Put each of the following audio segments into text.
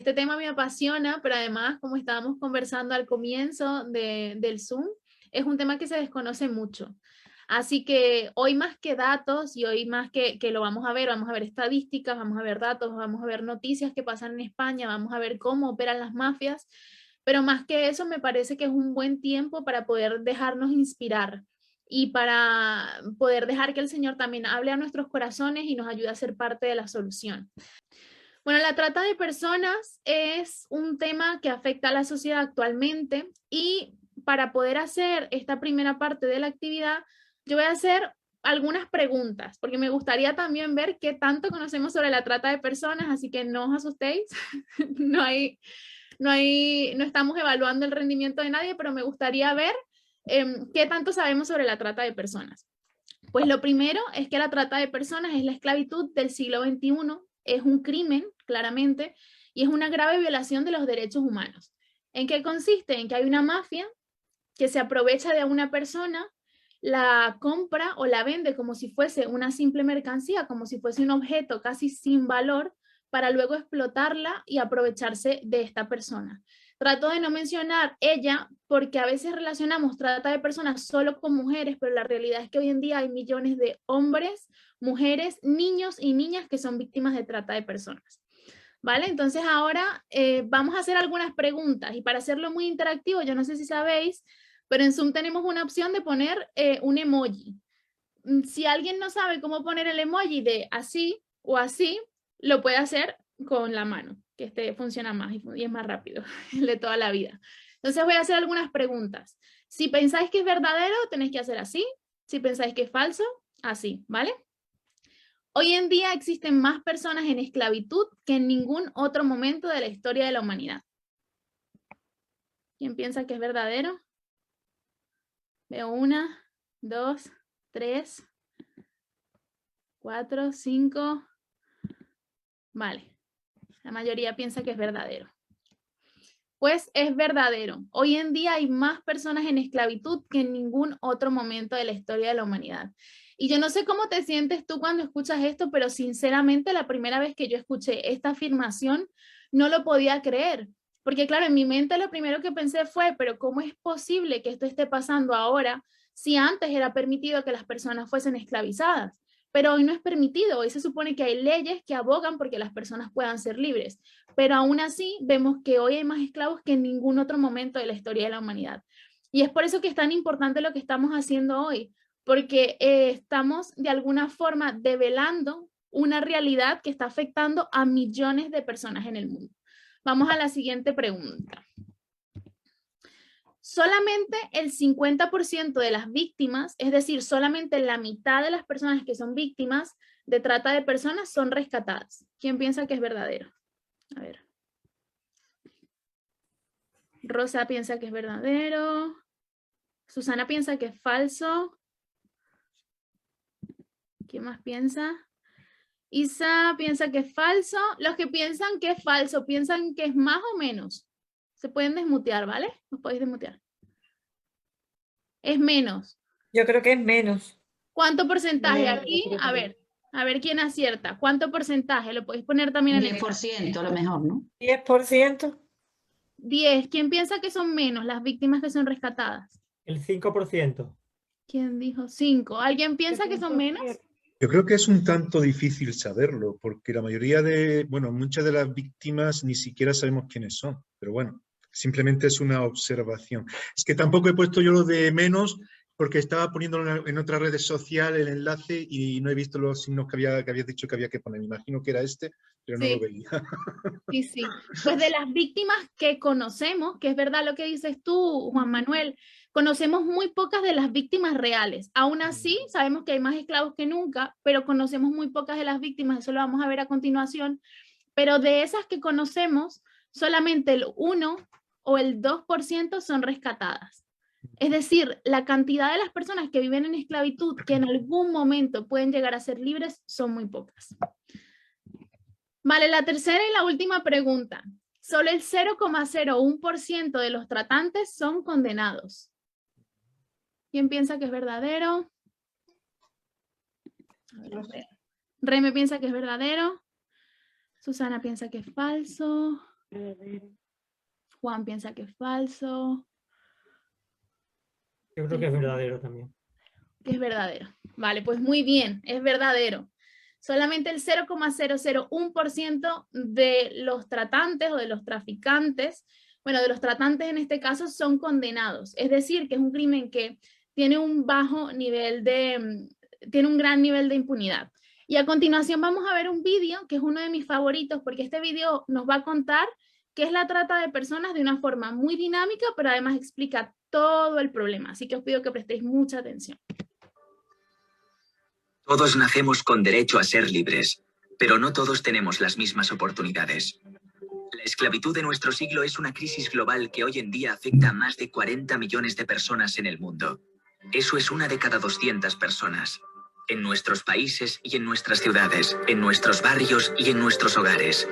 Este tema me apasiona, pero además, como estábamos conversando al comienzo del Zoom, es un tema que se desconoce mucho. Así que hoy más que datos y hoy más que lo vamos a ver estadísticas, vamos a ver datos, vamos a ver noticias que pasan en España, vamos a ver cómo operan las mafias, pero más que eso me parece que es un buen tiempo para poder dejarnos inspirar y para poder dejar que el Señor también hable a nuestros corazones y nos ayude a ser parte de la solución. Bueno, la trata de personas es un tema que afecta a la sociedad actualmente y para poder hacer esta primera parte de la actividad, yo voy a hacer algunas preguntas, porque me gustaría también ver qué tanto conocemos sobre la trata de personas, así que no os asustéis, no no estamos evaluando el rendimiento de nadie, pero me gustaría ver qué tanto sabemos sobre la trata de personas. Pues lo primero es que la trata de personas es la esclavitud del siglo XXI, es un crimen, claramente, y es una grave violación de los derechos humanos. ¿En qué consiste? En que hay una mafia que se aprovecha de una persona, la compra o la vende como si fuese una simple mercancía, como si fuese un objeto casi sin valor, para luego explotarla y aprovecharse de esta persona. Trato de no mencionar ella porque a veces relacionamos trata de personas solo con mujeres, pero la realidad es que hoy en día hay millones de hombres, mujeres, niños y niñas que son víctimas de trata de personas. ¿Vale? Entonces ahora vamos a hacer algunas preguntas y para hacerlo muy interactivo, yo no sé si sabéis, pero en Zoom tenemos una opción de poner un emoji. Si alguien no sabe cómo poner el emoji de así o así, lo puede hacer con la mano, que este funciona más y es más rápido, el de toda la vida. Entonces voy a hacer algunas preguntas. Si pensáis que es verdadero, tenéis que hacer así. Si pensáis que es falso, así, ¿vale? Hoy en día existen más personas en esclavitud que en ningún otro momento de la historia de la humanidad. ¿Quién piensa que es verdadero? Veo 1, 2, 3, 4, 5. Vale, la mayoría piensa que es verdadero. Pues es verdadero. Hoy en día hay más personas en esclavitud que en ningún otro momento de la historia de la humanidad. Y yo no sé cómo te sientes tú cuando escuchas esto, pero sinceramente la primera vez que yo escuché esta afirmación no lo podía creer. Porque claro, en mi mente lo primero que pensé fue, pero ¿cómo es posible que esto esté pasando ahora si antes era permitido que las personas fuesen esclavizadas? Pero hoy no es permitido, hoy se supone que hay leyes que abogan porque las personas puedan ser libres, pero aún así vemos que hoy hay más esclavos que en ningún otro momento de la historia de la humanidad. Y es por eso que es tan importante lo que estamos haciendo hoy, porque estamos de alguna forma develando una realidad que está afectando a millones de personas en el mundo. Vamos a la siguiente pregunta. Solamente el 50% de las víctimas, es decir, solamente la mitad de las personas que son víctimas de trata de personas son rescatadas. ¿Quién piensa que es verdadero? A ver. Rosa piensa que es verdadero. Susana piensa que es falso. ¿Quién más piensa? Isa piensa que es falso. Los que piensan que es falso, piensan que es más o menos. Se pueden desmutear, ¿vale? Los podéis desmutear. Es menos. Yo creo que es menos. ¿Cuánto porcentaje Menos, yo aquí? creo que A ver quién acierta. ¿Cuánto porcentaje? Lo podéis poner también Un en el 10% a lo mejor, ¿no? 10%. 10. ¿Quién piensa que son menos las víctimas que son rescatadas? El 5%. ¿Quién dijo 5? ¿Alguien piensa que son menos? Yo creo que es un tanto difícil saberlo, porque la mayoría de, bueno, muchas de las víctimas ni siquiera sabemos quiénes son, pero bueno, simplemente es una observación. Es que tampoco he puesto yo lo de menos, porque estaba poniéndolo en otra red social el enlace y no he visto los signos que habías dicho que había que poner. Me imagino que era este, pero no lo Sí. veía. Sí, sí. Pues de las víctimas que conocemos, que es verdad lo que dices tú, Juan Manuel, conocemos muy pocas de las víctimas reales. Aún así, sabemos que hay más esclavos que nunca, pero conocemos muy pocas de las víctimas, eso lo vamos a ver a continuación. Pero de esas que conocemos, solamente el 1 o el 2% son rescatadas. Es decir, la cantidad de las personas que viven en esclavitud, que en algún momento pueden llegar a ser libres, son muy pocas. Vale, la tercera y la última pregunta. Solo el 0,01% de los tratantes son condenados. ¿Quién piensa que es verdadero? A ver, Reme piensa que es verdadero. Susana piensa que es falso. Juan piensa que es falso. Yo creo que es verdadero también. Que es verdadero. Vale, pues muy bien, es verdadero. Solamente el 0,001% de los tratantes o de los traficantes, bueno, de los tratantes en este caso, son condenados. Es decir, que es un crimen que tiene un bajo nivel tiene un gran nivel de impunidad. Y a continuación vamos a ver un vídeo que es uno de mis favoritos, porque este vídeo nos va a contar qué es la trata de personas de una forma muy dinámica, pero además explica todo el problema. Así que os pido que prestéis mucha atención. Todos nacemos con derecho a ser libres, pero no todos tenemos las mismas oportunidades. La esclavitud de nuestro siglo es una crisis global que hoy en día afecta a más de 40 millones de personas en el mundo. Eso es 1 de cada 200 personas. En nuestros países y en nuestras ciudades, en nuestros barrios y en nuestros hogares.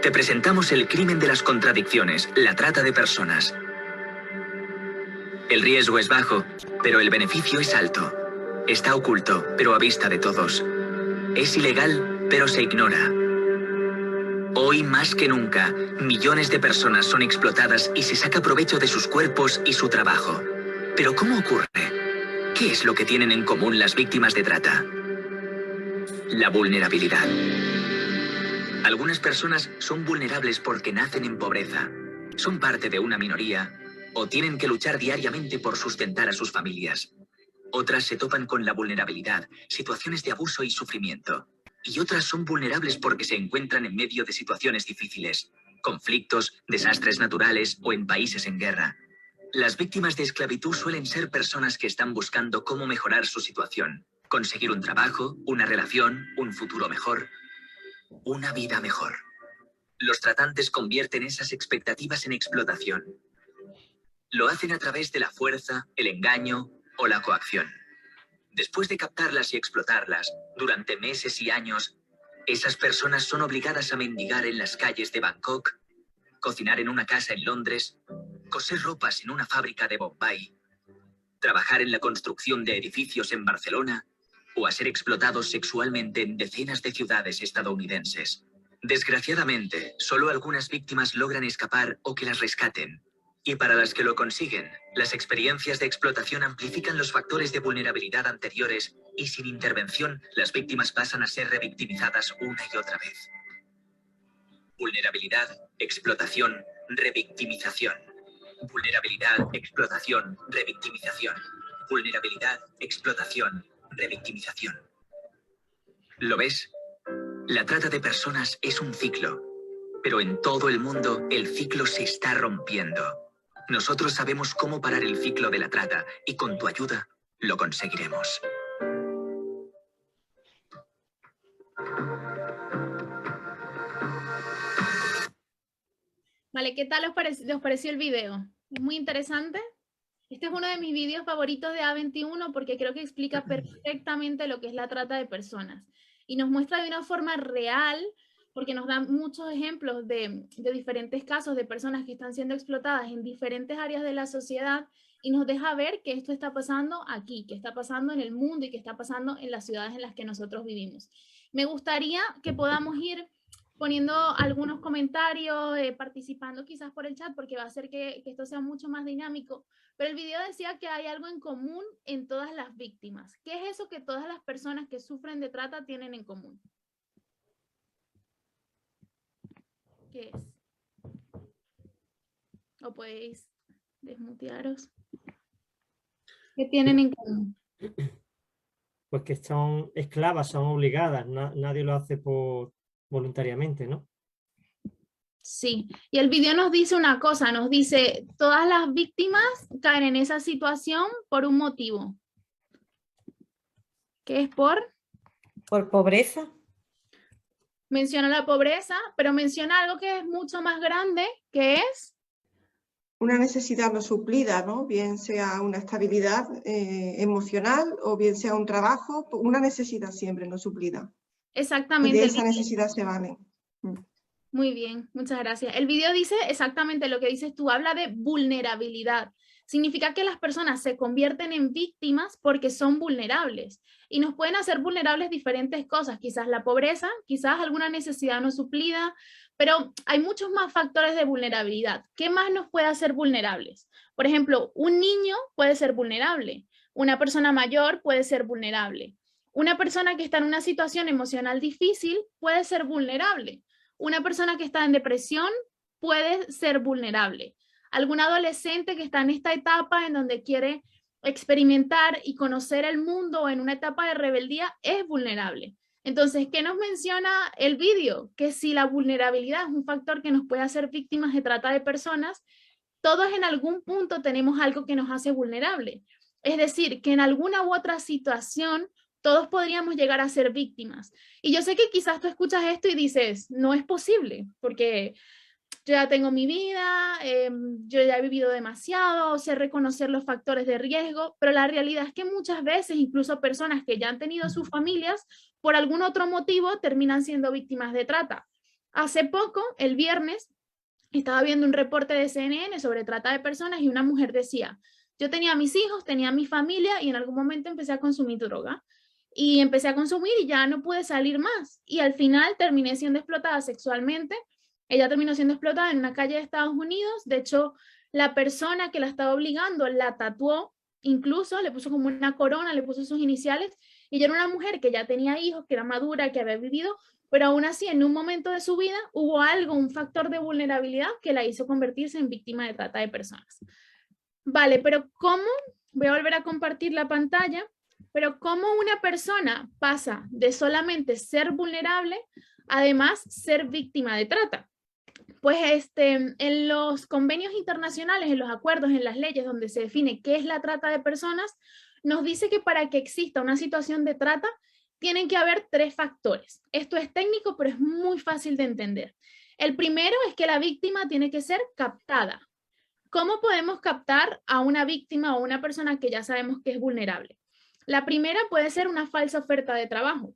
Te presentamos el crimen de las contradicciones, la trata de personas. El riesgo es bajo, pero el beneficio es alto. Está oculto, pero a vista de todos. Es ilegal, pero se ignora. Hoy más que nunca, millones de personas son explotadas y se saca provecho de sus cuerpos y su trabajo. ¿Pero cómo ocurre? ¿Qué es lo que tienen en común las víctimas de trata? La vulnerabilidad. Algunas personas son vulnerables porque nacen en pobreza, son parte de una minoría o tienen que luchar diariamente por sustentar a sus familias. Otras se topan con la vulnerabilidad, situaciones de abuso y sufrimiento. Y otras son vulnerables porque se encuentran en medio de situaciones difíciles, conflictos, desastres naturales o en países en guerra. Las víctimas de esclavitud suelen ser personas que están buscando cómo mejorar su situación, conseguir un trabajo, una relación, un futuro mejor, una vida mejor. Los tratantes convierten esas expectativas en explotación. Lo hacen a través de la fuerza, el engaño o la coacción. Después de captarlas y explotarlas, durante meses y años, esas personas son obligadas a mendigar en las calles de Bangkok, cocinar en una casa en Londres, coser ropas en una fábrica de Bombay, trabajar en la construcción de edificios en Barcelona o a ser explotados sexualmente en decenas de ciudades estadounidenses. Desgraciadamente, solo algunas víctimas logran escapar o que las rescaten. Y para las que lo consiguen, las experiencias de explotación amplifican los factores de vulnerabilidad anteriores y sin intervención, las víctimas pasan a ser revictimizadas una y otra vez. Vulnerabilidad, explotación, revictimización. Vulnerabilidad, explotación, revictimización. Vulnerabilidad, explotación, revictimización. ¿Lo ves? La trata de personas es un ciclo, pero en todo el mundo el ciclo se está rompiendo. Nosotros sabemos cómo parar el ciclo de la trata y con tu ayuda lo conseguiremos. Vale, ¿qué tal os pareció el video? Es muy interesante. Este es uno de mis videos favoritos de A21 porque creo que explica perfectamente lo que es la trata de personas. Y nos muestra de una forma real, porque nos da muchos ejemplos de diferentes casos de personas que están siendo explotadas en diferentes áreas de la sociedad y nos deja ver que esto está pasando aquí, que está pasando en el mundo y que está pasando en las ciudades en las que nosotros vivimos. Me gustaría que podamos ir poniendo algunos comentarios, participando quizás por el chat, porque va a hacer que esto sea mucho más dinámico. Pero el video decía que hay algo en común en todas las víctimas. ¿Qué es eso que todas las personas que sufren de trata tienen en común? ¿Qué es? ¿O podéis desmutearos? ¿Qué tienen en común? Pues que son esclavas, son obligadas, nadie lo hace voluntariamente, ¿no? Sí, y el video nos dice una cosa, nos dice, todas las víctimas caen en esa situación por un motivo. ¿Qué es por? Por pobreza. Menciona la pobreza, pero menciona algo que es mucho más grande, que es una necesidad no suplida, ¿no? Bien sea una estabilidad emocional o bien sea un trabajo, una necesidad siempre no suplida. exactamente. Y de esa necesidad se valen. Muy bien, muchas gracias. El video dice exactamente lo que dices tú, habla de vulnerabilidad. Significa que las personas se convierten en víctimas porque son vulnerables y nos pueden hacer vulnerables diferentes cosas, quizás la pobreza, quizás alguna necesidad no suplida, Pero hay muchos más factores de vulnerabilidad. ¿Qué más nos puede hacer vulnerables? Por ejemplo, un niño puede ser vulnerable, una persona mayor puede ser vulnerable, una persona que está en una situación emocional difícil puede ser vulnerable, una persona que está en depresión puede ser vulnerable, algún adolescente que está en esta etapa en donde quiere experimentar y conocer el mundo en una etapa de rebeldía es vulnerable. Entonces, ¿qué nos menciona el vídeo? Que si la vulnerabilidad es un factor que nos puede hacer víctimas de trata de personas, todos en algún punto tenemos algo que nos hace vulnerable. Es decir, que en alguna u otra situación todos podríamos llegar a ser víctimas. Y yo sé que quizás tú escuchas esto y dices, no es posible, porque yo ya tengo mi vida, yo ya he vivido demasiado, sé reconocer los factores de riesgo, pero la realidad es que muchas veces incluso personas que ya han tenido sus familias, por algún otro motivo, terminan siendo víctimas de trata. Hace poco, el viernes, estaba viendo un reporte de CNN sobre trata de personas y una mujer decía, yo tenía mis hijos, tenía mi familia y en algún momento empecé a consumir droga. Y empecé a consumir y ya no pude salir más. Y al final terminé siendo explotada sexualmente. Ella terminó siendo explotada en una calle de Estados Unidos. De hecho, la persona que la estaba obligando la tatuó, incluso le puso como una corona, le puso sus iniciales. Y ella era una mujer que ya tenía hijos, que era madura, que había vivido, pero aún así en un momento de su vida hubo algo, un factor de vulnerabilidad que la hizo convertirse en víctima de trata de personas. Vale, pero ¿cómo? Voy a volver a compartir la pantalla. Pero ¿cómo una persona pasa de solamente ser vulnerable, además ser víctima de trata? Pues en los convenios internacionales, en los acuerdos, en las leyes donde se define qué es la trata de personas, nos dice que para que exista una situación de trata, tienen que haber 3 factores. Esto es técnico, pero es muy fácil de entender. El primero es que la víctima tiene que ser captada. ¿Cómo podemos captar a una víctima o una persona que ya sabemos que es vulnerable? La primera puede ser una falsa oferta de trabajo.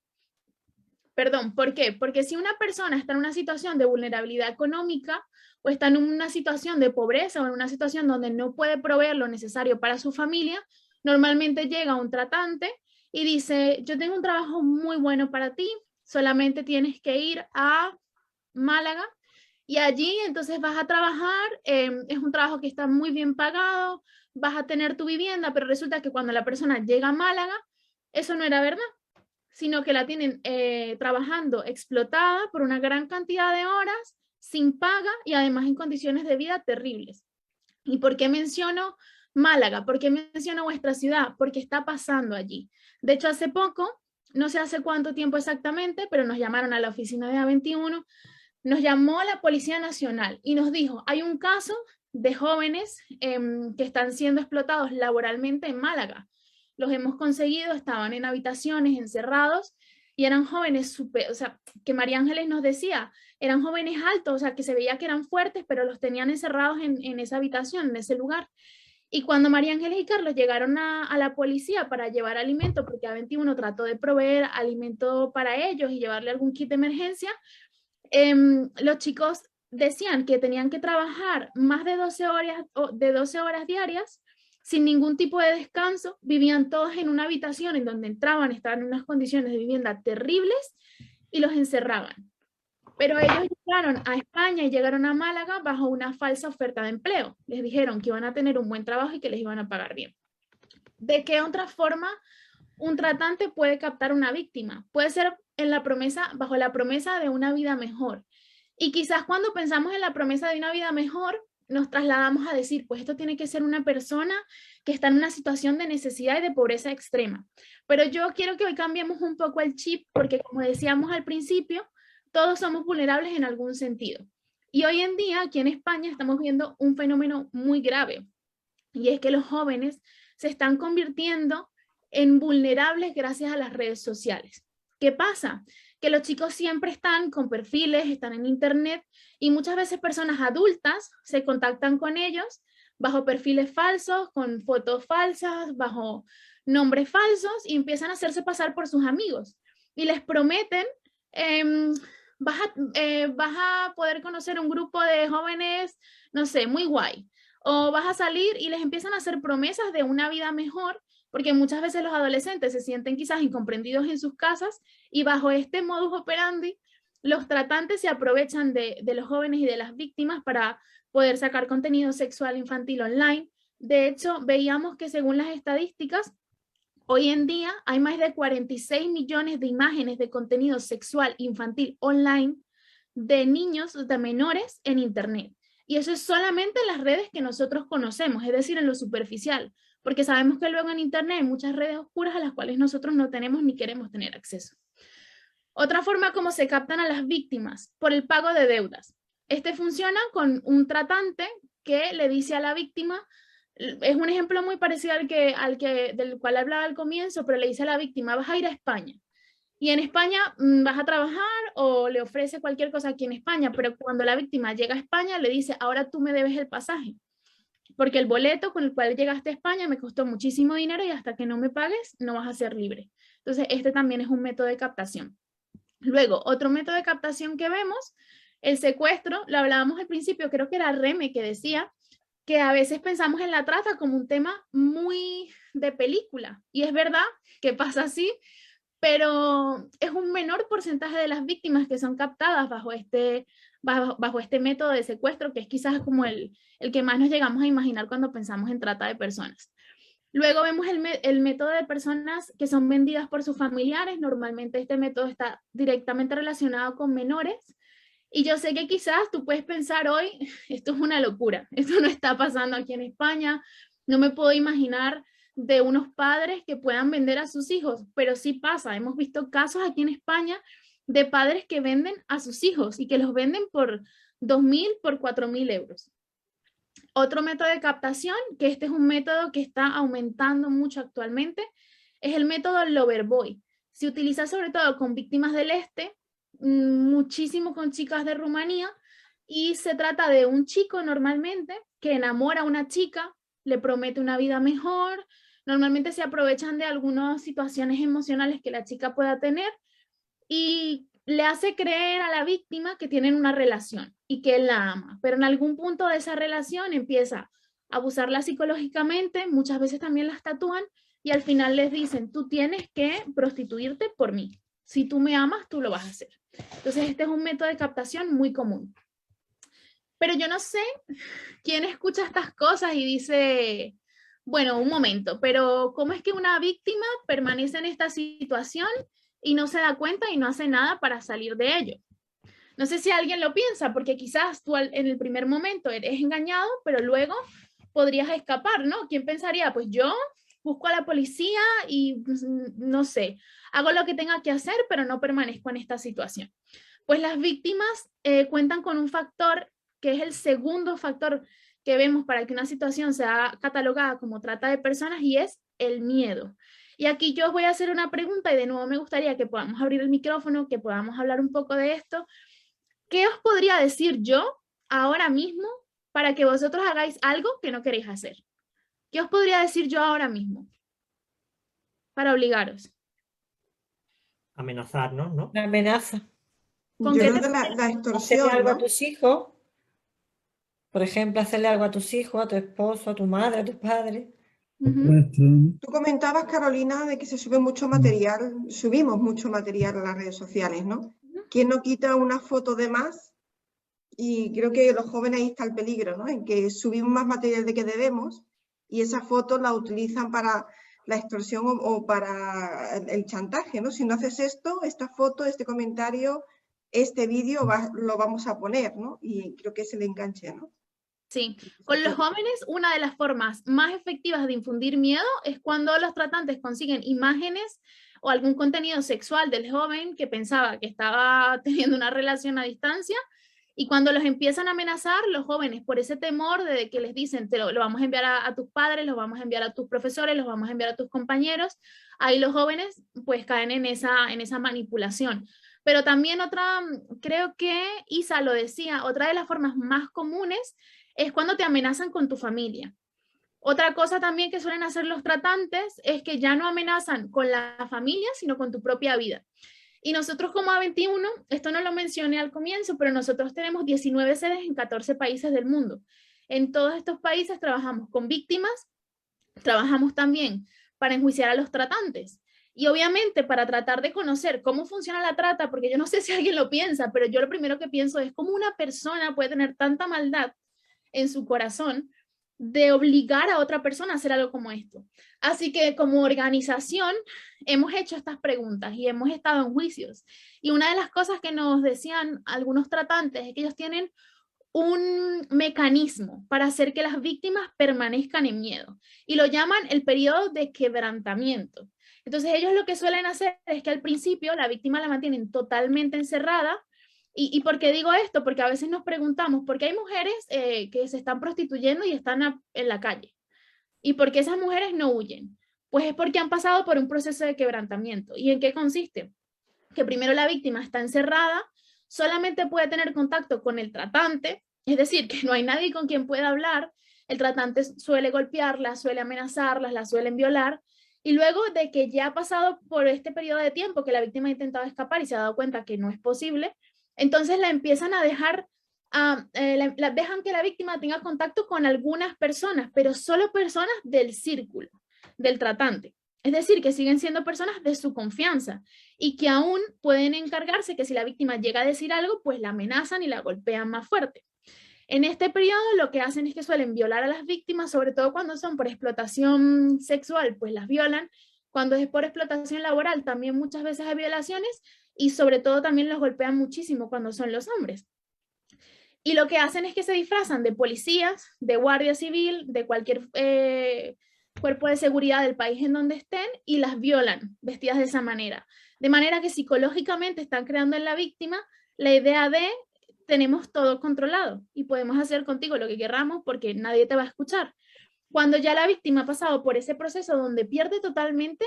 Perdón, ¿por qué? Porque si una persona está en una situación de vulnerabilidad económica o está en una situación de pobreza o en una situación donde no puede proveer lo necesario para su familia, normalmente llega un tratante y dice, yo tengo un trabajo muy bueno para ti, solamente tienes que ir a Málaga y allí entonces vas a trabajar, es un trabajo que está muy bien pagado, vas a tener tu vivienda, pero resulta que cuando la persona llega a Málaga, eso no era verdad, sino que la tienen trabajando explotada por una gran cantidad de horas, sin paga y además en condiciones de vida terribles. ¿Y por qué menciono Málaga? ¿Por qué menciono vuestra ciudad? Porque está pasando allí. De hecho, hace poco, no sé hace cuánto tiempo exactamente, pero nos llamaron a la oficina de A21, nos llamó la Policía Nacional y nos dijo, hay un caso de jóvenes que están siendo explotados laboralmente en Málaga. Los hemos conseguido, estaban en habitaciones, encerrados, y eran jóvenes, o sea, que María Ángeles nos decía, eran jóvenes altos, o sea, que se veía que eran fuertes, pero los tenían encerrados en esa habitación, en ese lugar. Y cuando María Ángeles y Carlos llegaron a la policía para llevar alimento, porque A21 trató de proveer alimento para ellos y llevarle algún kit de emergencia, los chicos decían que tenían que trabajar más de 12 horas diarias sin ningún tipo de descanso, vivían todos en una habitación en donde entraban, estaban en unas condiciones de vivienda terribles y los encerraban. Pero ellos llegaron a España y llegaron a Málaga bajo una falsa oferta de empleo. Les dijeron que iban a tener un buen trabajo y que les iban a pagar bien. ¿De qué otra forma un tratante puede captar una víctima? Puede ser bajo la promesa de una vida mejor. Y quizás cuando pensamos en la promesa de una vida mejor, nos trasladamos a decir, pues esto tiene que ser una persona que está en una situación de necesidad y de pobreza extrema. Pero yo quiero que hoy cambiemos un poco el chip, porque como decíamos al principio, todos somos vulnerables en algún sentido. Y hoy en día, aquí en España, estamos viendo un fenómeno muy grave, y es que los jóvenes se están convirtiendo en vulnerables gracias a las redes sociales. ¿Qué pasa? Que los chicos siempre están con perfiles, están en internet y muchas veces personas adultas se contactan con ellos bajo perfiles falsos, con fotos falsas, bajo nombres falsos y empiezan a hacerse pasar por sus amigos y les prometen vas a poder conocer un grupo de jóvenes, no sé, muy guay, o vas a salir y les empiezan a hacer promesas de una vida mejor, porque muchas veces los adolescentes se sienten quizás incomprendidos en sus casas y bajo este modus operandi los tratantes se aprovechan de los jóvenes y de las víctimas para poder sacar contenido sexual infantil online. De hecho, veíamos que según las estadísticas, hoy en día hay más de 46 millones de imágenes de contenido sexual infantil online de niños, de menores en Internet. Y eso es solamente en las redes que nosotros conocemos, es decir, en lo superficial, porque sabemos que luego en Internet hay muchas redes oscuras a las cuales nosotros no tenemos ni queremos tener acceso. Otra forma como se captan a las víctimas, por el pago de deudas. Este funciona con un tratante que le dice a la víctima, es un ejemplo muy parecido del cual hablaba al comienzo, pero le dice a la víctima, vas a ir a España. Y en España vas a trabajar o le ofrece cualquier cosa aquí en España, pero cuando la víctima llega a España le dice, ahora tú me debes el pasaje, porque el boleto con el cual llegaste a España me costó muchísimo dinero y hasta que no me pagues no vas a ser libre. Entonces este también es un método de captación. Luego, otro método de captación que vemos, el secuestro, lo hablábamos al principio, creo que era Reme que decía que a veces pensamos en la trata como un tema muy de película, y es verdad que pasa así, pero es un menor porcentaje de las víctimas que son captadas bajo este método de secuestro, que es quizás como el que más nos llegamos a imaginar cuando pensamos en trata de personas. Luego vemos el método de personas que son vendidas por sus familiares. Normalmente este método está directamente relacionado con menores. Y yo sé que quizás tú puedes pensar hoy, esto es una locura, esto no está pasando aquí en España, no me puedo imaginar de unos padres que puedan vender a sus hijos, pero sí pasa, hemos visto casos aquí en España de padres que venden a sus hijos y que los venden por 2.000, por 4.000 euros. Otro método de captación, que este es un método que está aumentando mucho actualmente, es el método Loverboy. Se utiliza sobre todo con víctimas del este, muchísimo con chicas de Rumanía, y se trata de un chico normalmente que enamora a una chica, le promete una vida mejor, normalmente se aprovechan de algunas situaciones emocionales que la chica pueda tener y le hace creer a la víctima que tienen una relación y que él la ama, pero en algún punto de esa relación empieza a abusarla psicológicamente, muchas veces también las tatúan y al final les dicen, tú tienes que prostituirte por mí, si tú me amas, tú lo vas a hacer. Entonces este es un método de captación muy común. Pero yo no sé quién escucha estas cosas y dice, bueno, un momento, pero ¿cómo es que una víctima permanece en esta situación y no se da cuenta y no hace nada para salir de ello? No sé si alguien lo piensa, porque quizás tú en el primer momento eres engañado, pero luego podrías escapar, ¿no? ¿Quién pensaría? Pues yo busco a la policía y pues, no sé, hago lo que tenga que hacer, pero no permanezco en esta situación. Pues las víctimas cuentan con un factor que es el segundo factor que vemos para que una situación sea catalogada como trata de personas y es el miedo. Y aquí yo os voy a hacer una pregunta y de nuevo me gustaría que podamos abrir el micrófono, que podamos hablar un poco de esto. ¿Qué os podría decir yo ahora mismo para que vosotros hagáis algo que no queréis hacer? ¿Qué os podría decir yo ahora mismo para obligaros? Amenazarnos, ¿no? La amenaza. Yo creo que la Hacerle extorsión, algo a ¿no? tus hijos. Por ejemplo, hacerle algo a tus hijos, a tu esposo, a tu madre, a tus padres. Tú comentabas, Carolina, de que se sube mucho material, subimos mucho material a las redes sociales, ¿no? ¿Quién no quita una foto de más? Y creo que los jóvenes ahí está el peligro, ¿no? En que subimos más material de que debemos y esa foto la utilizan para la extorsión o para el chantaje, ¿no? Si no haces esto, esta foto, este comentario, este vídeo lo vamos a poner, ¿no? Y creo que es el enganche, ¿no? Sí, con los jóvenes una de las formas más efectivas de infundir miedo es cuando los tratantes consiguen imágenes o algún contenido sexual del joven que pensaba que estaba teniendo una relación a distancia y cuando los empiezan a amenazar, los jóvenes por ese temor de que les dicen lo vamos a enviar a tus padres, lo vamos a enviar a tus profesores, los vamos a enviar a tus compañeros, ahí los jóvenes pues caen en esa manipulación. Pero también otra, creo que Isa lo decía, otra de las formas más comunes es cuando te amenazan con tu familia. Otra cosa también que suelen hacer los tratantes es que ya no amenazan con la familia, sino con tu propia vida. Y nosotros como A21, esto no lo mencioné al comienzo, pero nosotros tenemos 19 sedes en 14 países del mundo. En todos estos países trabajamos con víctimas, trabajamos también para enjuiciar a los tratantes. Y obviamente para tratar de conocer cómo funciona la trata, porque yo no sé si alguien lo piensa, pero yo lo primero que pienso es cómo una persona puede tener tanta maldad en su corazón de obligar a otra persona a hacer algo como esto. Así que como organización hemos hecho estas preguntas y hemos estado en juicios. Y una de las cosas que nos decían algunos tratantes es que ellos tienen un mecanismo para hacer que las víctimas permanezcan en miedo y lo llaman el periodo de quebrantamiento. Entonces ellos lo que suelen hacer es que al principio la víctima la mantienen totalmente encerrada. ¿Y por qué digo esto? Porque a veces nos preguntamos, ¿por qué hay mujeres que se están prostituyendo y están en la calle? ¿Y por qué esas mujeres no huyen? Pues es porque han pasado por un proceso de quebrantamiento. ¿Y en qué consiste? Que primero la víctima está encerrada, solamente puede tener contacto con el tratante, es decir, que no hay nadie con quien pueda hablar, el tratante suele golpearlas, suele amenazarlas, las suelen violar, y luego de que ya ha pasado por este periodo de tiempo que la víctima ha intentado escapar y se ha dado cuenta que no es posible, entonces la empiezan a dejar, dejan que la víctima tenga contacto con algunas personas, pero solo personas del círculo del tratante. Es decir, que siguen siendo personas de su confianza y que aún pueden encargarse que si la víctima llega a decir algo, pues la amenazan y la golpean más fuerte. En este periodo lo que hacen es que suelen violar a las víctimas, sobre todo cuando son por explotación sexual, pues las violan. Cuando es por explotación laboral, también muchas veces hay violaciones y sobre todo también los golpean muchísimo cuando son los hombres. Y lo que hacen es que se disfrazan de policías, de guardia civil, de cualquier cuerpo de seguridad del país en donde estén y las violan vestidas de esa manera. De manera que psicológicamente están creando en la víctima la idea de tenemos todo controlado y podemos hacer contigo lo que queramos porque nadie te va a escuchar. Cuando ya la víctima ha pasado por ese proceso donde pierde totalmente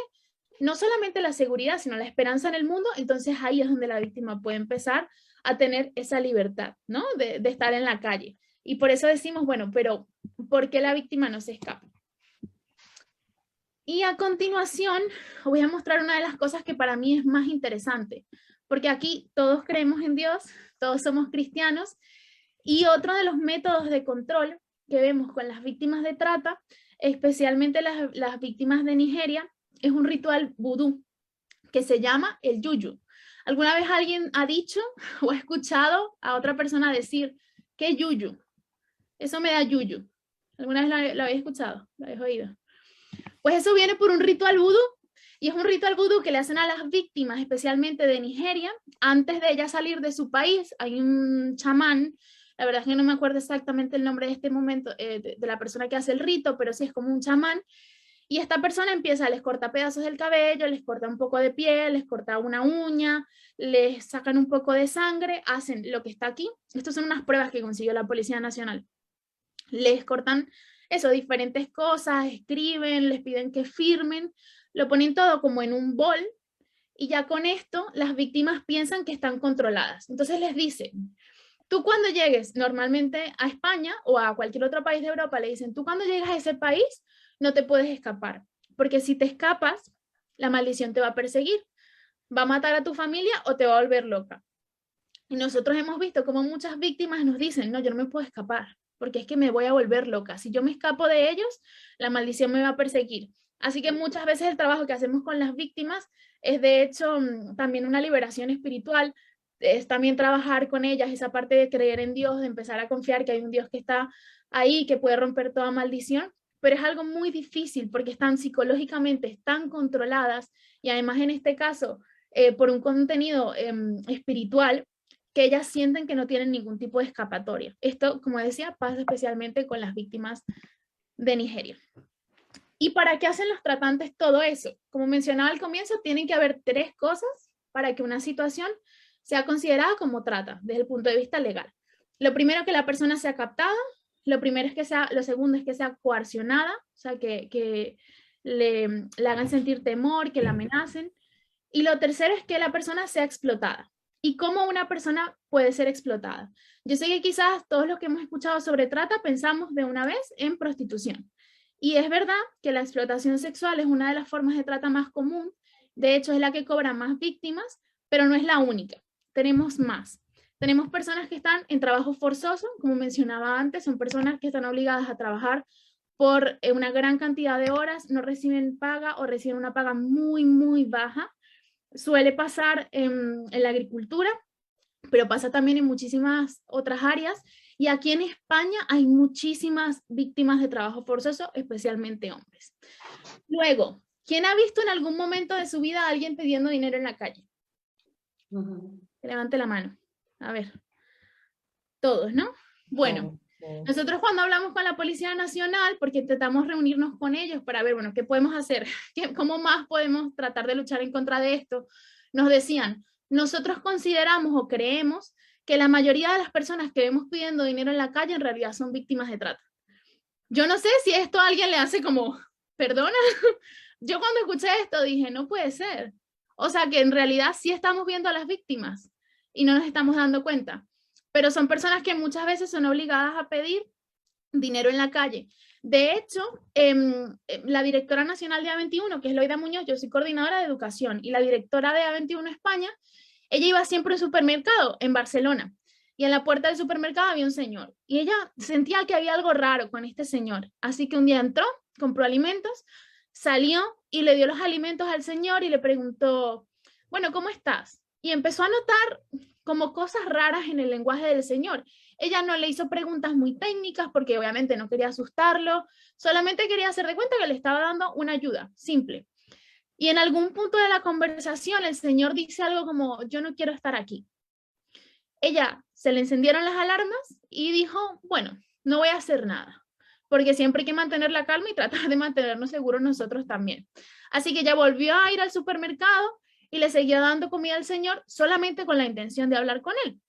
no solamente la seguridad, sino la esperanza en el mundo, entonces ahí es donde la víctima puede empezar a tener esa libertad, ¿no? De estar en la calle. Y por eso decimos, bueno, pero ¿por qué la víctima no se escapa? Y a continuación voy a mostrar una de las cosas que para mí es más interesante, porque aquí todos creemos en Dios, todos somos cristianos, y otro de los métodos de control que vemos con las víctimas de trata, especialmente las víctimas de Nigeria, es un ritual vudú que se llama el yuyu. ¿Alguna vez alguien ha dicho o ha escuchado a otra persona decir, ¿qué yuyu? Eso me da yuyu. ¿Alguna vez lo habéis escuchado? ¿Lo habéis oído? Pues eso viene por un ritual vudú, y es un ritual vudú que le hacen a las víctimas, especialmente de Nigeria, antes de ellas salir de su país. Hay un chamán, la verdad es que no me acuerdo exactamente el nombre de este momento, de la persona que hace el rito, pero sí es como un chamán, y esta persona empieza, les corta pedazos del cabello, les corta un poco de piel, les corta una uña, les sacan un poco de sangre, hacen lo que está aquí. Estas son unas pruebas que consiguió la Policía Nacional. Les cortan eso, diferentes cosas, escriben, les piden que firmen, lo ponen todo como en un bol y ya con esto las víctimas piensan que están controladas. Entonces les dicen, tú cuando llegues normalmente a España o a cualquier otro país de Europa, le dicen, tú cuando llegas a ese país no te puedes escapar, porque si te escapas, la maldición te va a perseguir, va a matar a tu familia o te va a volver loca. Y nosotros hemos visto como muchas víctimas nos dicen, no, yo no me puedo escapar, porque es que me voy a volver loca. Si yo me escapo de ellos, la maldición me va a perseguir. Así que muchas veces el trabajo que hacemos con las víctimas es de hecho también una liberación espiritual, es también trabajar con ellas, esa parte de creer en Dios, de empezar a confiar que hay un Dios que está ahí, que puede romper toda maldición, pero es algo muy difícil porque están psicológicamente, están controladas y además en este caso por un contenido espiritual que ellas sienten que no tienen ningún tipo de escapatoria. Esto, como decía, pasa especialmente con las víctimas de Nigeria. ¿Y para qué hacen los tratantes todo eso? Como mencionaba al comienzo, tienen que haber 3 cosas para que una situación sea considerada como trata desde el punto de vista legal. Lo primero, que la persona sea captada. Lo segundo es que sea coercionada, o sea, que le hagan sentir temor, que la amenacen. Y lo tercero es que la persona sea explotada. ¿Y cómo una persona puede ser explotada? Yo sé que quizás todos los que hemos escuchado sobre trata pensamos de una vez en prostitución. Y es verdad que la explotación sexual es una de las formas de trata más común. De hecho, es la que cobra más víctimas, pero no es la única. Tenemos más. Tenemos personas que están en trabajo forzoso, como mencionaba antes, son personas que están obligadas a trabajar por una gran cantidad de horas, no reciben paga o reciben una paga muy, muy baja. Suele pasar en la agricultura, pero pasa también en muchísimas otras áreas. Y aquí en España hay muchísimas víctimas de trabajo forzoso, especialmente hombres. Luego, ¿quién ha visto en algún momento de su vida a alguien pidiendo dinero en la calle? Que levante la mano. A ver. Todos, ¿no? Bueno, nosotros cuando hablamos con la Policía Nacional, porque intentamos reunirnos con ellos para ver, bueno, ¿qué podemos hacer? ¿Cómo más podemos tratar de luchar en contra de esto? Nos decían, nosotros consideramos o creemos que la mayoría de las personas que vemos pidiendo dinero en la calle en realidad son víctimas de trata. Yo no sé si esto a alguien le hace como, ¿perdona? Yo cuando escuché esto dije, no puede ser. O sea que en realidad sí estamos viendo a las víctimas y no nos estamos dando cuenta. Pero son personas que muchas veces son obligadas a pedir dinero en la calle. De hecho, la directora nacional de A21, que es Loida Muñoz, yo soy coordinadora de educación, y la directora de A21 España, ella iba siempre a un supermercado en Barcelona, y en la puerta del supermercado había un señor, y ella sentía que había algo raro con este señor, así que un día entró, compró alimentos, salió y le dio los alimentos al señor y le preguntó, bueno, ¿cómo estás? Y empezó a notar como cosas raras en el lenguaje del señor. Ella no le hizo preguntas muy técnicas porque obviamente no quería asustarlo, solamente quería hacer de cuenta que le estaba dando una ayuda simple. Y en algún punto de la conversación el señor dice algo como, yo no quiero estar aquí. Ella se le encendieron las alarmas y dijo, bueno, no voy a hacer nada, porque siempre hay que mantener la calma y tratar de mantenernos seguros nosotros también. Así que ella volvió a ir al supermercado y le seguía dando comida al señor solamente con la intención de hablar con él.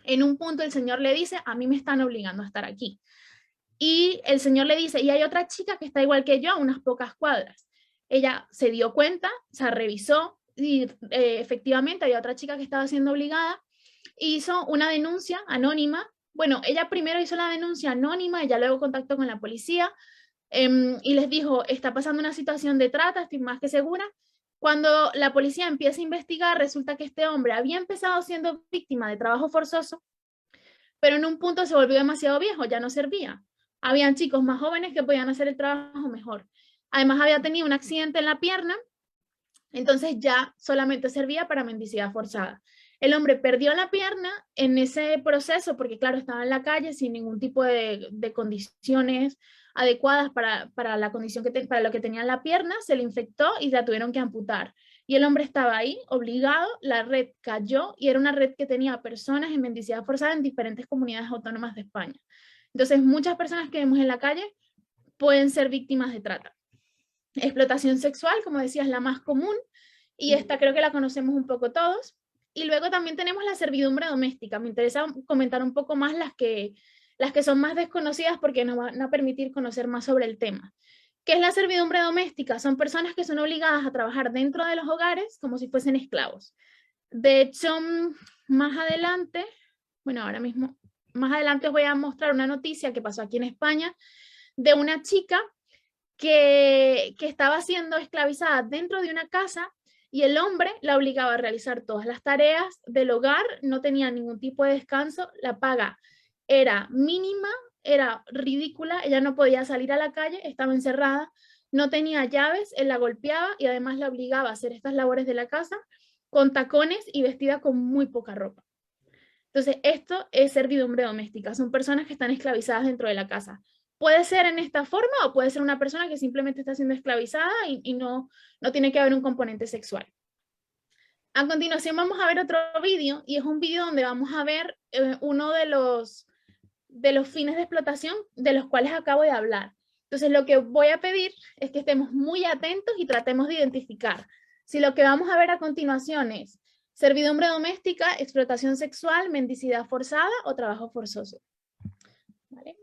En un punto el señor le dice, a mí me están obligando a estar aquí. Y el señor le dice, y hay otra chica que está igual que yo a unas pocas cuadras. Ella se dio cuenta, se revisó y efectivamente había otra chica que estaba siendo obligada. Hizo una denuncia anónima. Bueno, ella primero hizo la denuncia anónima, ella luego contactó con la policía y les dijo, está pasando una situación de trata, estoy más que segura. Cuando la policía empieza a investigar, resulta que este hombre había empezado siendo víctima de trabajo forzoso, pero en un punto se volvió demasiado viejo, ya no servía. Habían chicos más jóvenes que podían hacer el trabajo mejor. Además había tenido un accidente en la pierna, entonces ya solamente servía para mendicidad forzada. El hombre perdió la pierna en ese proceso porque, claro, estaba en la calle sin ningún tipo de condiciones adecuadas para la condición para lo que tenía en la pierna, se le infectó y la tuvieron que amputar. Y el hombre estaba ahí, obligado, la red cayó y era una red que tenía personas en mendicidad forzada en diferentes comunidades autónomas de España. Entonces, muchas personas que vemos en la calle pueden ser víctimas de trata. Explotación sexual, como decía, es la más común y esta creo que la conocemos un poco todos. Y luego también tenemos la servidumbre doméstica. Me interesa comentar un poco más las que son más desconocidas porque nos van a permitir conocer más sobre el tema. ¿Qué es la servidumbre doméstica? Son personas que son obligadas a trabajar dentro de los hogares como si fuesen esclavos. De hecho, más adelante, bueno, ahora mismo, más adelante os voy a mostrar una noticia que pasó aquí en España de una chica que estaba siendo esclavizada dentro de una casa y el hombre la obligaba a realizar todas las tareas del hogar, no tenía ningún tipo de descanso, la paga era mínima, era ridícula, ella no podía salir a la calle, estaba encerrada, no tenía llaves, él la golpeaba y además la obligaba a hacer estas labores de la casa con tacones y vestida con muy poca ropa. Entonces, esto es servidumbre doméstica, son personas que están esclavizadas dentro de la casa. Puede ser en esta forma o puede ser una persona que simplemente está siendo esclavizada y no tiene que haber un componente sexual. A continuación vamos a ver otro vídeo y es un vídeo donde vamos a ver uno de los fines de explotación de los cuales acabo de hablar. Entonces lo que voy a pedir es que estemos muy atentos y tratemos de identificar si lo que vamos a ver a continuación es servidumbre doméstica, explotación sexual, mendicidad forzada o trabajo forzoso. ¿Vale?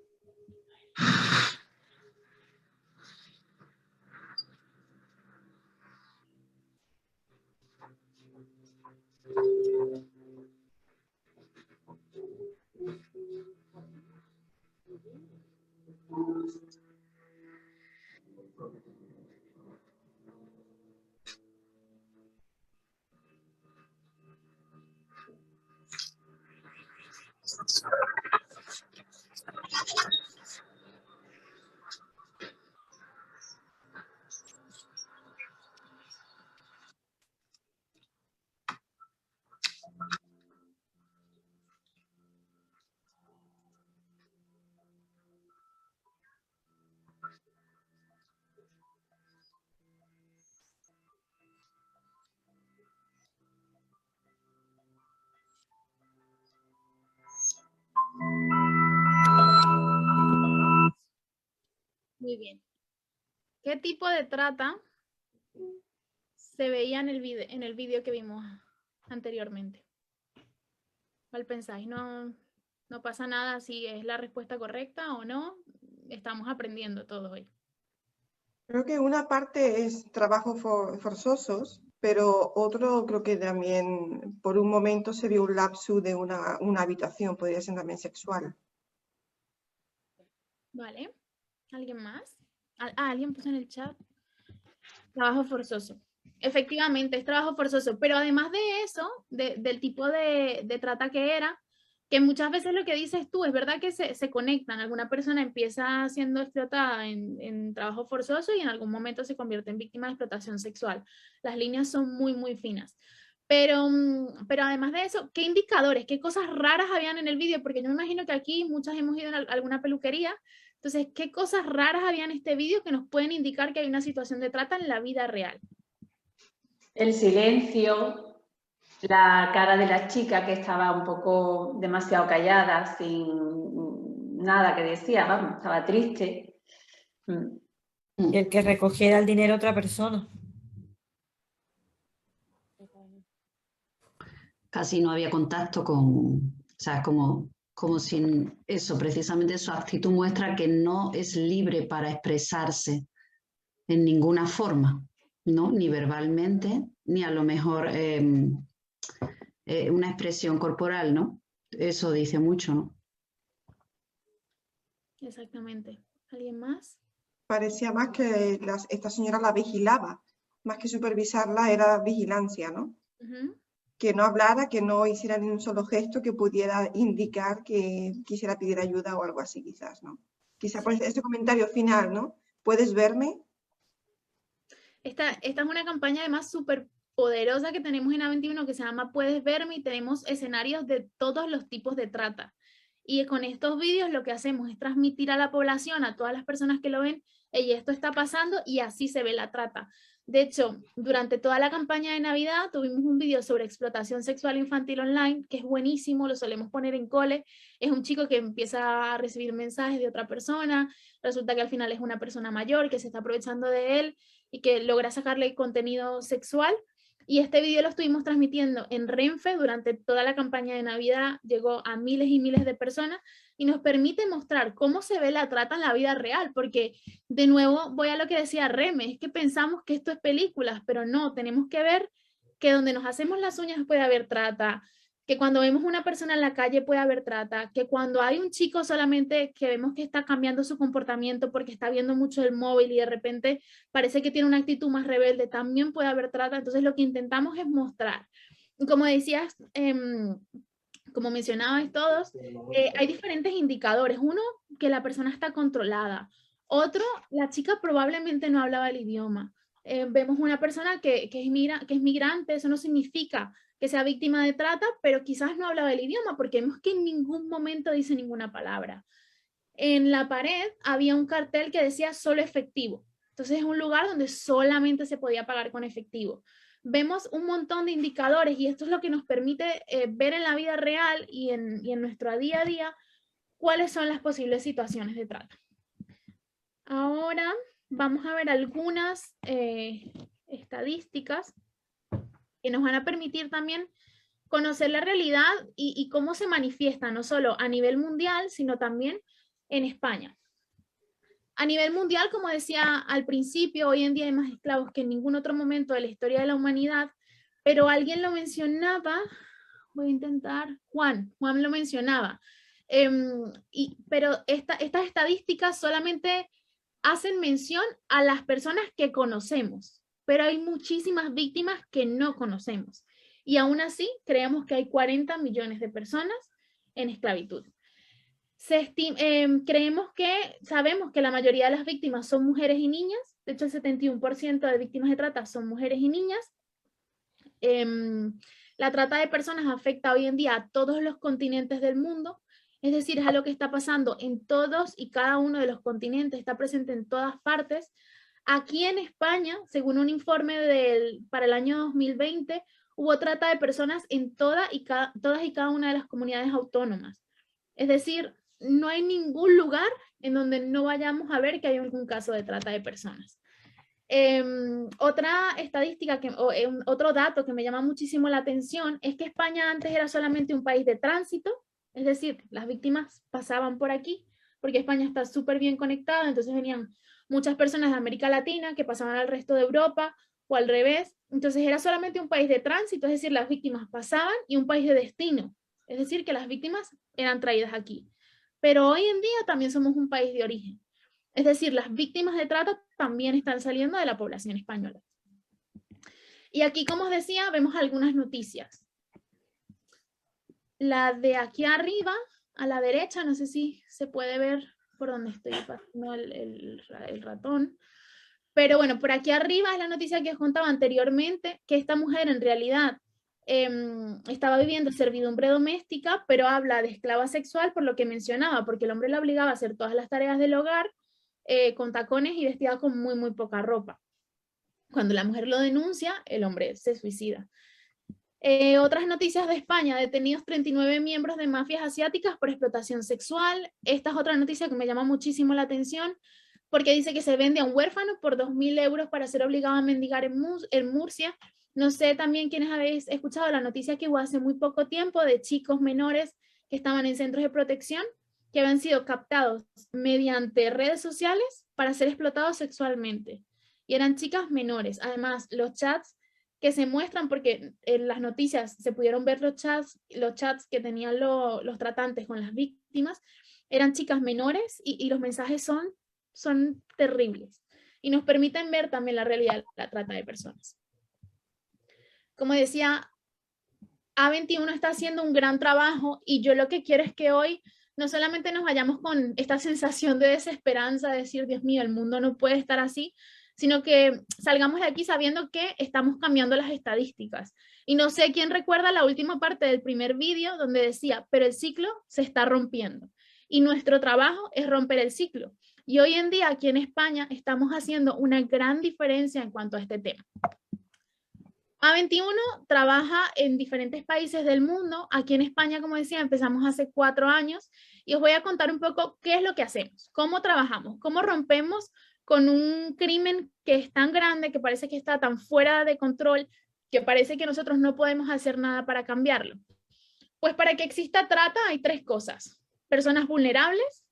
Muy bien. ¿Qué tipo de trata se veía en el vídeo que vimos anteriormente? ¿Cuál pensáis? No pasa nada si es la respuesta correcta o no. Estamos aprendiendo todo hoy. Creo que una parte es trabajos forzosos, pero otro creo que también por un momento se vio un lapsus de una habitación, podría ser también sexual. Vale. ¿Alguien más? Alguien puso en el chat. Trabajo forzoso. Efectivamente, es trabajo forzoso, pero además de eso, del tipo de trata que era, que muchas veces lo que dices tú, es verdad que se conectan, alguna persona empieza siendo explotada en trabajo forzoso y en algún momento se convierte en víctima de explotación sexual. Las líneas son muy, muy finas. Pero además de eso, ¿qué indicadores, qué cosas raras habían en el vídeo? Porque yo me imagino que aquí muchas hemos ido a alguna peluquería. Entonces, ¿qué cosas raras había en este vídeo que nos pueden indicar que hay una situación de trata en la vida real? El silencio, la cara de la chica que estaba un poco demasiado callada, sin nada que decía, vamos, estaba triste. Y el que recogiera el dinero otra persona. Casi no había contacto con, o sea, como si eso, precisamente su actitud muestra que no es libre para expresarse en ninguna forma, ¿no? Ni verbalmente, ni a lo mejor una expresión corporal, ¿no? Eso dice mucho, ¿no? Exactamente. ¿Alguien más? Parecía más que esta señora la vigilaba, más que supervisarla era vigilancia, ¿no? Que no hablara, que no hiciera ni un solo gesto que pudiera indicar que quisiera pedir ayuda o algo así, quizás, ¿no? Quizá por este comentario final, ¿no? ¿Puedes verme? Esta es una campaña además súper poderosa que tenemos en A21 que se llama Puedes Verme, y tenemos escenarios de todos los tipos de trata. Y con estos vídeos lo que hacemos es transmitir a la población, a todas las personas que lo ven, y esto está pasando y así se ve la trata. De hecho, durante toda la campaña de Navidad tuvimos un vídeo sobre explotación sexual infantil online, que es buenísimo, lo solemos poner en cole. Es un chico que empieza a recibir mensajes de otra persona, resulta que al final es una persona mayor que se está aprovechando de él y que logra sacarle contenido sexual. Y este vídeo lo estuvimos transmitiendo en Renfe durante toda la campaña de Navidad, llegó a miles y miles de personas y nos permite mostrar cómo se ve la trata en la vida real, porque de nuevo voy a lo que decía Reme, es que pensamos que esto es películas, pero no, tenemos que ver que donde nos hacemos las uñas puede haber trata, que cuando vemos una persona en la calle puede haber trata, que cuando hay un chico solamente que vemos que está cambiando su comportamiento porque está viendo mucho el móvil y de repente parece que tiene una actitud más rebelde, también puede haber trata. Entonces lo que intentamos es mostrar. Como decías, como mencionabais todos, hay diferentes indicadores. Uno, que la persona está controlada. Otro, la chica probablemente no hablaba el idioma. Vemos una persona que es migrante, eso no significa que sea víctima de trata, pero quizás no hablaba el idioma porque vemos que en ningún momento dice ninguna palabra. En la pared había un cartel que decía solo efectivo. Entonces es un lugar donde solamente se podía pagar con efectivo. Vemos un montón de indicadores y esto es lo que nos permite ver en la vida real y en nuestro día a día cuáles son las posibles situaciones de trata. Ahora vamos a ver algunas estadísticas que nos van a permitir también conocer la realidad y cómo se manifiesta, no solo a nivel mundial, sino también en España. A nivel mundial, como decía al principio, hoy en día hay más esclavos que en ningún otro momento de la historia de la humanidad, pero alguien lo mencionaba, voy a intentar, Juan lo mencionaba, pero estas estadísticas solamente hacen mención a las personas que conocemos, pero hay muchísimas víctimas que no conocemos. Y aún así, creemos que hay 40 millones de personas en esclavitud. Sabemos que la mayoría de las víctimas son mujeres y niñas. De hecho, el 71% de víctimas de trata son mujeres y niñas. La trata de personas afecta hoy en día a todos los continentes del mundo. Es decir, es algo que está pasando en todos y cada uno de los continentes, está presente en todas partes. Aquí en España, según un informe para el año 2020, hubo trata de personas en todas y cada una de las comunidades autónomas. Es decir, no hay ningún lugar en donde no vayamos a ver que hay algún caso de trata de personas. Otra estadística, otro dato que me llama muchísimo la atención es que España antes era solamente un país de tránsito, es decir, las víctimas pasaban por aquí, porque España está súper bien conectada, entonces venían muchas personas de América Latina que pasaban al resto de Europa o al revés, entonces era solamente un país de tránsito, es decir, las víctimas pasaban, y un país de destino, es decir, que las víctimas eran traídas aquí. Pero hoy en día también somos un país de origen. Es decir, las víctimas de trata también están saliendo de la población española. Y aquí, como os decía, vemos algunas noticias. La de aquí arriba, a la derecha, no sé si se puede ver por donde estoy pasando el ratón. Pero bueno, por aquí arriba es la noticia que os contaba anteriormente, que esta mujer en realidad estaba viviendo servidumbre doméstica, pero habla de esclava sexual por lo que mencionaba, porque el hombre la obligaba a hacer todas las tareas del hogar, con tacones y vestida con muy, muy poca ropa. Cuando la mujer lo denuncia, el hombre se suicida. Otras noticias de España: detenidos 39 miembros de mafias asiáticas por explotación sexual. Esta es otra noticia que me llama muchísimo la atención, porque dice que se vende a un huérfano por 2.000 euros para ser obligado a mendigar en Murcia. No sé también quiénes habéis escuchado la noticia que hubo hace muy poco tiempo de chicos menores que estaban en centros de protección, que habían sido captados mediante redes sociales para ser explotados sexualmente. Y eran chicas menores. Además, los chats que se muestran, porque en las noticias se pudieron ver los chats que tenían los tratantes con las víctimas, eran chicas menores y los mensajes son terribles. Y nos permiten ver también la realidad de la trata de personas. Como decía, A21 está haciendo un gran trabajo, y yo lo que quiero es que hoy no solamente nos vayamos con esta sensación de desesperanza, de decir, Dios mío, el mundo no puede estar así, sino que salgamos de aquí sabiendo que estamos cambiando las estadísticas. Y no sé quién recuerda la última parte del primer vídeo donde decía, pero el ciclo se está rompiendo. Y nuestro trabajo es romper el ciclo. Y hoy en día aquí en España estamos haciendo una gran diferencia en cuanto a este tema. A21 trabaja en diferentes países del mundo. Aquí en España, como decía, empezamos hace 4 años, y os voy a contar un poco qué es lo que hacemos, cómo trabajamos, cómo rompemos con un crimen que es tan grande, que parece que está tan fuera de control, que parece que nosotros no podemos hacer nada para cambiarlo. Pues para que exista trata hay 3 cosas: personas vulnerables,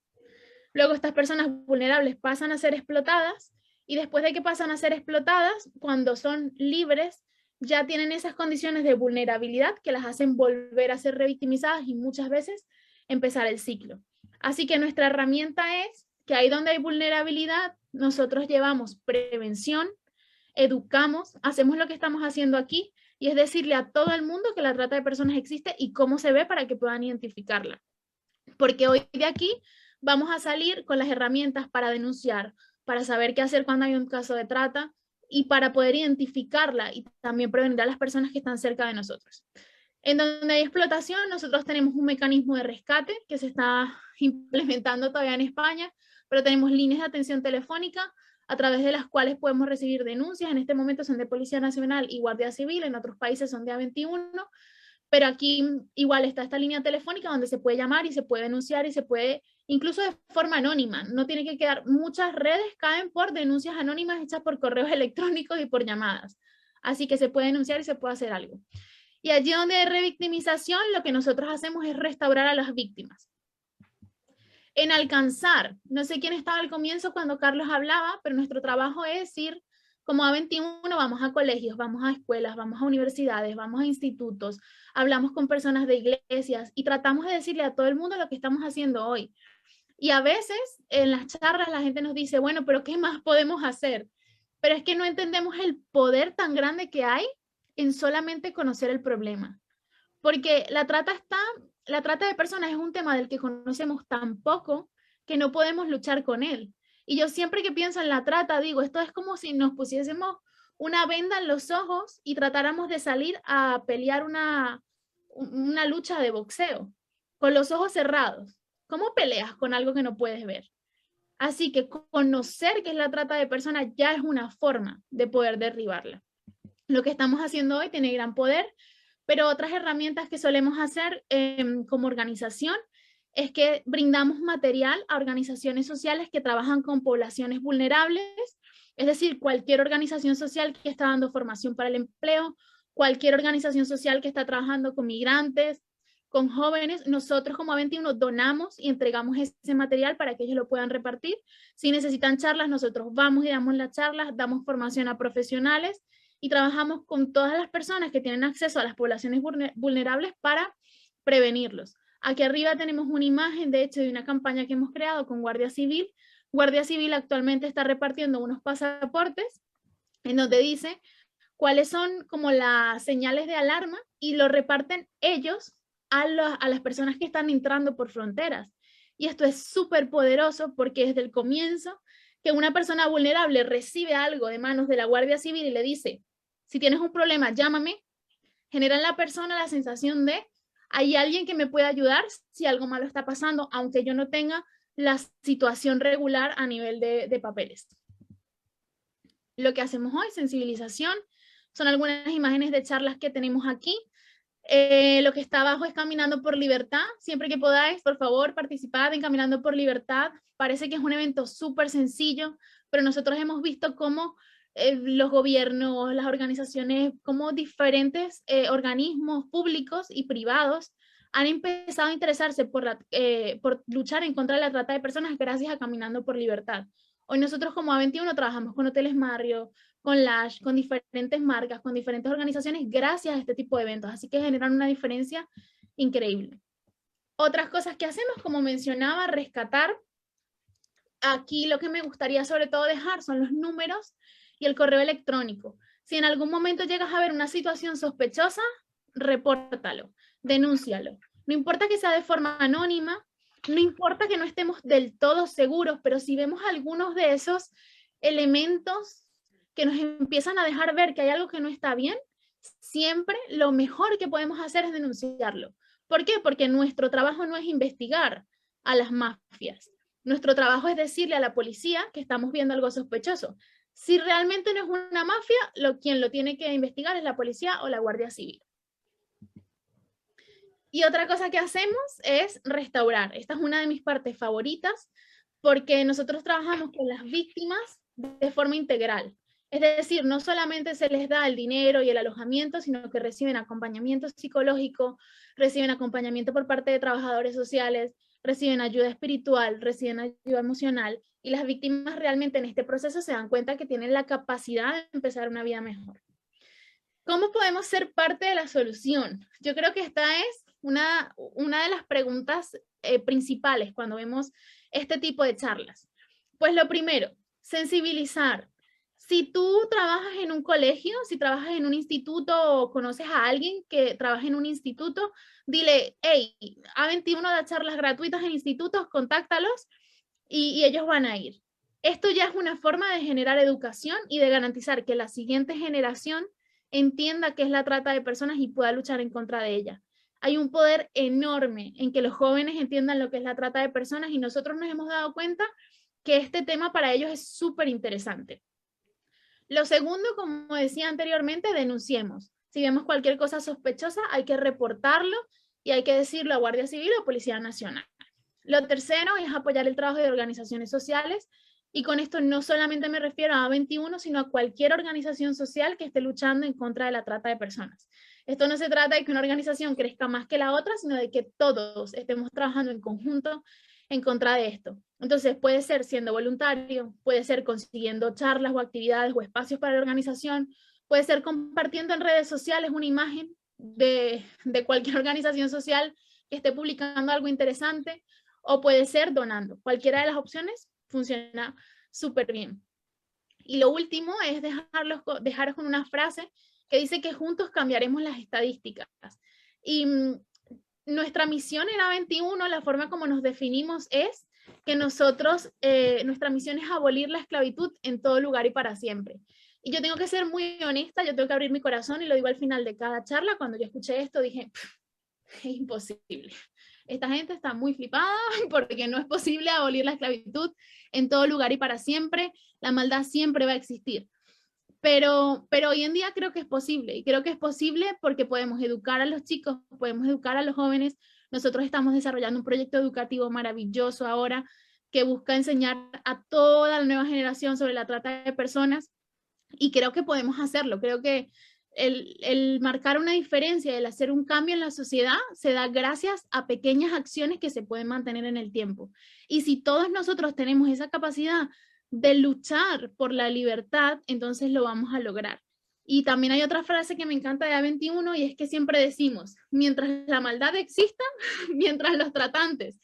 luego estas personas vulnerables pasan a ser explotadas, y después de que pasan a ser explotadas, cuando son libres, ya tienen esas condiciones de vulnerabilidad que las hacen volver a ser revictimizadas y muchas veces empezar el ciclo. Así que nuestra herramienta es que ahí donde hay vulnerabilidad, nosotros llevamos prevención, educamos, hacemos lo que estamos haciendo aquí, y es decirle a todo el mundo que la trata de personas existe y cómo se ve para que puedan identificarla. Porque hoy de aquí vamos a salir con las herramientas para denunciar, para saber qué hacer cuando hay un caso de trata, y para poder identificarla y también prevenir a las personas que están cerca de nosotros. En donde hay explotación, nosotros tenemos un mecanismo de rescate que se está implementando todavía en España, pero tenemos líneas de atención telefónica a través de las cuales podemos recibir denuncias. En este momento son de Policía Nacional y Guardia Civil, en otros países son de A21, pero aquí igual está esta línea telefónica donde se puede llamar y se puede denunciar, y se puede, incluso de forma anónima, no tiene que quedar. Muchas redes caen por denuncias anónimas hechas por correos electrónicos y por llamadas, así que se puede denunciar y se puede hacer algo. Y allí donde hay revictimización, lo que nosotros hacemos es restaurar a las víctimas. En alcanzar, no sé quién estaba al comienzo cuando Carlos hablaba, pero nuestro trabajo es ir, como A21, vamos a colegios, vamos a escuelas, vamos a universidades, vamos a institutos, hablamos con personas de iglesias y tratamos de decirle a todo el mundo lo que estamos haciendo hoy. Y a veces en las charlas la gente nos dice, bueno, pero ¿qué más podemos hacer? Pero es que no entendemos el poder tan grande que hay en solamente conocer el problema. Porque la trata de personas es un tema del que conocemos tan poco que no podemos luchar con él. Y yo siempre que pienso en la trata digo, esto es como si nos pusiésemos una venda en los ojos y tratáramos de salir a pelear una lucha de boxeo con los ojos cerrados. ¿Cómo peleas con algo que no puedes ver? Así que conocer qué es la trata de personas ya es una forma de poder derribarla. Lo que estamos haciendo hoy tiene gran poder, pero otras herramientas que solemos hacer como organización es que brindamos material a organizaciones sociales que trabajan con poblaciones vulnerables, es decir, cualquier organización social que está dando formación para el empleo, cualquier organización social que está trabajando con migrantes, con jóvenes. Nosotros como A21 donamos y entregamos ese material para que ellos lo puedan repartir. Si necesitan charlas, nosotros vamos y damos las charlas, damos formación a profesionales y trabajamos con todas las personas que tienen acceso a las poblaciones vulnerables para prevenirlos. Aquí arriba tenemos una imagen, de hecho, de una campaña que hemos creado con Guardia Civil. Guardia Civil actualmente está repartiendo unos pasaportes en donde dice cuáles son como las señales de alarma y lo reparten ellos a las personas que están entrando por fronteras. Y esto es súper poderoso porque desde el comienzo que una persona vulnerable recibe algo de manos de la Guardia Civil y le dice, si tienes un problema, llámame, genera en la persona la sensación de hay alguien que me puede ayudar si algo malo está pasando, aunque yo no tenga la situación regular a nivel de papeles. Lo que hacemos hoy, sensibilización, son algunas imágenes de charlas que tenemos aquí. Lo que está abajo es Caminando por Libertad. Siempre que podáis, por favor, participad en Caminando por Libertad. Parece que es un evento súper sencillo, pero nosotros hemos visto cómo los gobiernos, las organizaciones, como diferentes organismos públicos y privados han empezado a interesarse por luchar en contra de la trata de personas gracias a Caminando por Libertad. Hoy nosotros como A21 trabajamos con Hoteles Marriott, con Lash, con diferentes marcas, con diferentes organizaciones gracias a este tipo de eventos, así que generan una diferencia increíble. Otras cosas que hacemos, como mencionaba, rescatar. Aquí lo que me gustaría sobre todo dejar son los números y el correo electrónico. Si en algún momento llegas a ver una situación sospechosa, repórtalo, denúncialo. No importa que sea de forma anónima, no importa que no estemos del todo seguros, pero si vemos algunos de esos elementos que nos empiezan a dejar ver que hay algo que no está bien, siempre lo mejor que podemos hacer es denunciarlo. ¿Por qué? Porque nuestro trabajo no es investigar a las mafias. Nuestro trabajo es decirle a la policía que estamos viendo algo sospechoso. Si realmente no es una mafia, quien lo tiene que investigar es la policía o la Guardia Civil. Y otra cosa que hacemos es restaurar. Esta es una de mis partes favoritas porque nosotros trabajamos con las víctimas de forma integral. Es decir, no solamente se les da el dinero y el alojamiento, sino que reciben acompañamiento psicológico, reciben acompañamiento por parte de trabajadores sociales, reciben ayuda espiritual, reciben ayuda emocional, y las víctimas realmente en este proceso se dan cuenta que tienen la capacidad de empezar una vida mejor. ¿Cómo podemos ser parte de la solución? Yo creo que esta es una de las preguntas principales cuando vemos este tipo de charlas. Pues lo primero, sensibilizar. Si tú trabajas en un colegio, si trabajas en un instituto o conoces a alguien que trabaja en un instituto, dile, hey, A21 da charlas gratuitas en institutos, contáctalos y ellos van a ir. Esto ya es una forma de generar educación y de garantizar que la siguiente generación entienda qué es la trata de personas y pueda luchar en contra de ella. Hay un poder enorme en que los jóvenes entiendan lo que es la trata de personas y nosotros nos hemos dado cuenta que este tema para ellos es súper interesante. Lo segundo, como decía anteriormente, denunciemos. Si vemos cualquier cosa sospechosa, hay que reportarlo y hay que decirlo a Guardia Civil o Policía Nacional. Lo tercero es apoyar el trabajo de organizaciones sociales, y con esto no solamente me refiero a A21, sino a cualquier organización social que esté luchando en contra de la trata de personas. Esto no se trata de que una organización crezca más que la otra, sino de que todos estemos trabajando en conjunto en contra de esto. Entonces puede ser siendo voluntario, puede ser consiguiendo charlas o actividades o espacios para la organización, puede ser compartiendo en redes sociales una imagen de cualquier organización social que esté publicando algo interesante, o puede ser donando. Cualquiera de las opciones funciona súper bien. Y lo último es dejaros con una frase que dice que juntos cambiaremos las estadísticas. Y nuestra misión en A21, la forma como nos definimos es que nosotros, nuestra misión es abolir la esclavitud en todo lugar y para siempre. Y yo tengo que ser muy honesta, yo tengo que abrir mi corazón y lo digo al final de cada charla. Cuando yo escuché esto dije, es imposible. Esta gente está muy flipada porque no es posible abolir la esclavitud en todo lugar y para siempre. La maldad siempre va a existir. Pero hoy en día creo que es posible, y creo que es posible porque podemos educar a los chicos, podemos educar a los jóvenes, Nosotros estamos desarrollando un proyecto educativo maravilloso ahora que busca enseñar a toda la nueva generación sobre la trata de personas y creo que podemos hacerlo. Creo que el marcar una diferencia, el hacer un cambio en la sociedad se da gracias a pequeñas acciones que se pueden mantener en el tiempo. Y si todos nosotros tenemos esa capacidad de luchar por la libertad, entonces lo vamos a lograr. Y también hay otra frase que me encanta de A21 y es que siempre decimos, mientras la maldad exista, mientras los tratantes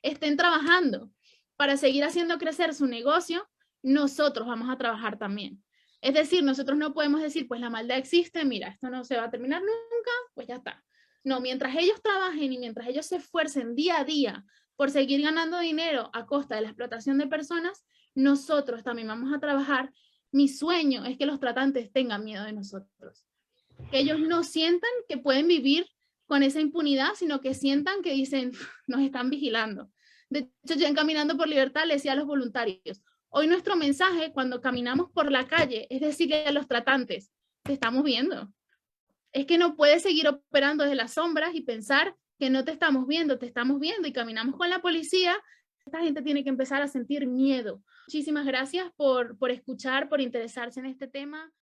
estén trabajando para seguir haciendo crecer su negocio, nosotros vamos a trabajar también. Es decir, nosotros no podemos decir, pues la maldad existe, mira, esto no se va a terminar nunca, pues ya está. No, mientras ellos trabajen y mientras ellos se esfuercen día a día por seguir ganando dinero a costa de la explotación de personas, nosotros también vamos a trabajar. Mi sueño es que los tratantes tengan miedo de nosotros. Que ellos no sientan que pueden vivir con esa impunidad, sino que sientan que dicen, nos están vigilando. De hecho, yo en Caminando por Libertad le decía a los voluntarios, hoy nuestro mensaje cuando caminamos por la calle es decirle a los tratantes, te estamos viendo. Es que no puedes seguir operando desde las sombras y pensar que no te estamos viendo y caminamos con la policía. Esta gente tiene que empezar a sentir miedo. Muchísimas gracias por escuchar, por interesarse en este tema.